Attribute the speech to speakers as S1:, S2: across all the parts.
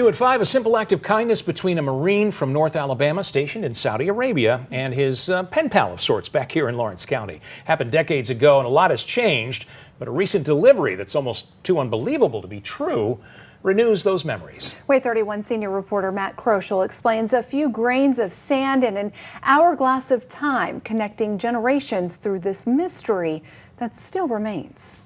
S1: New at 5, a simple act of kindness between a Marine from North Alabama stationed in Saudi Arabia and his pen pal of sorts back here in Lawrence County. Happened decades ago and a lot has changed, but a recent delivery that's almost too unbelievable to be true renews those memories.
S2: WAAY 31 senior reporter Matt Kroschel explains a few grains of sand and an hourglass of time connecting generations through this mystery that still remains.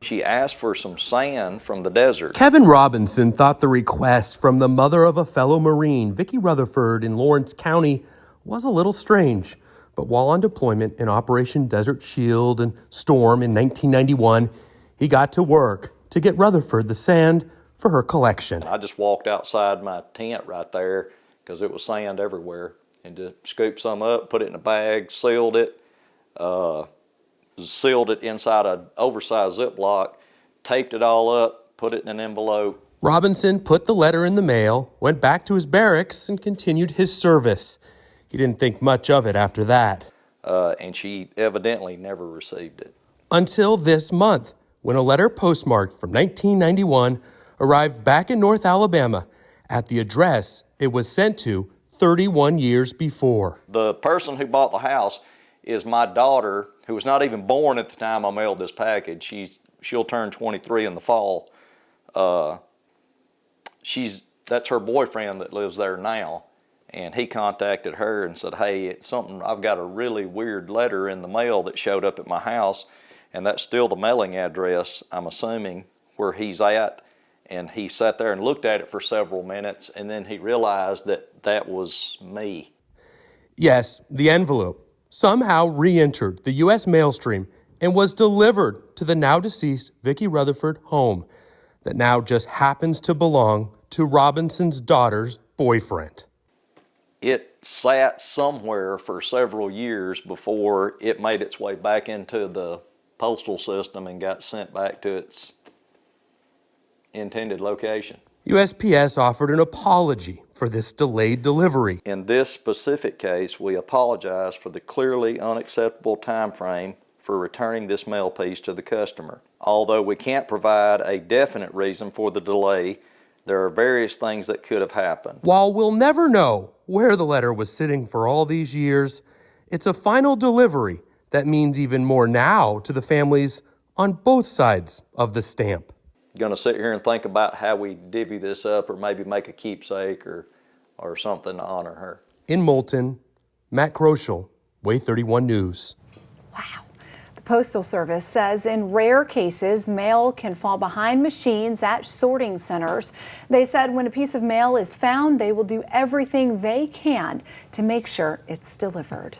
S3: She asked for some sand from the desert.
S4: Kevin Robinson thought the request from the mother of a fellow Marine, Vicki Rutherford in Lawrence County, was a little strange. But while on deployment in Operation Desert Shield and Storm in 1991, he got to work to get Rutherford the sand for her collection.
S3: I just walked outside my tent right there because it was sand everywhere and just scooped some up, put it in a bag, sealed it inside an oversized Ziploc, taped it all up, put it in an envelope.
S4: Robinson put the letter in the mail, went back to his barracks, and continued his service. He didn't think much of it after that.
S3: And she evidently never received it.
S4: Until this month, when a letter postmarked from 1991 arrived back in North Alabama at the address it was sent to 31 years before.
S3: The person who bought the house is my daughter, who was not even born at the time I mailed this package. She'll turn 23 in the fall. That's her boyfriend that lives there now, and he contacted her and said, "Hey, it's something. I've got a really weird letter in the mail that showed up at my house, and that's still the mailing address, I'm assuming, where he's at." And he sat there and looked at it for several minutes, and then he realized that that was me.
S4: Yes, the envelope somehow re-entered the U.S. mail stream and was delivered to the now-deceased Vicki Rutherford home that now just happens to belong to Robinson's daughter's boyfriend.
S3: It sat somewhere for several years before it made its way back into the postal system and got sent back to its intended location.
S4: USPS offered an apology for this delayed delivery.
S3: In this specific case, we apologize for the clearly unacceptable time frame for returning this mail piece to the customer. Although we can't provide a definite reason for the delay, there are various things that could have happened.
S4: While we'll never know where the letter was sitting for all these years, it's a final delivery that means even more now to the families on both sides of the stamp.
S3: Going to sit here and think about how we divvy this up or maybe make a keepsake or something to honor her.
S4: In Moulton, Matt Kroschel, WAAY 31 News.
S2: Wow. The Postal Service says in rare cases, mail can fall behind machines at sorting centers. They said when a piece of mail is found, they will do everything they can to make sure it's delivered.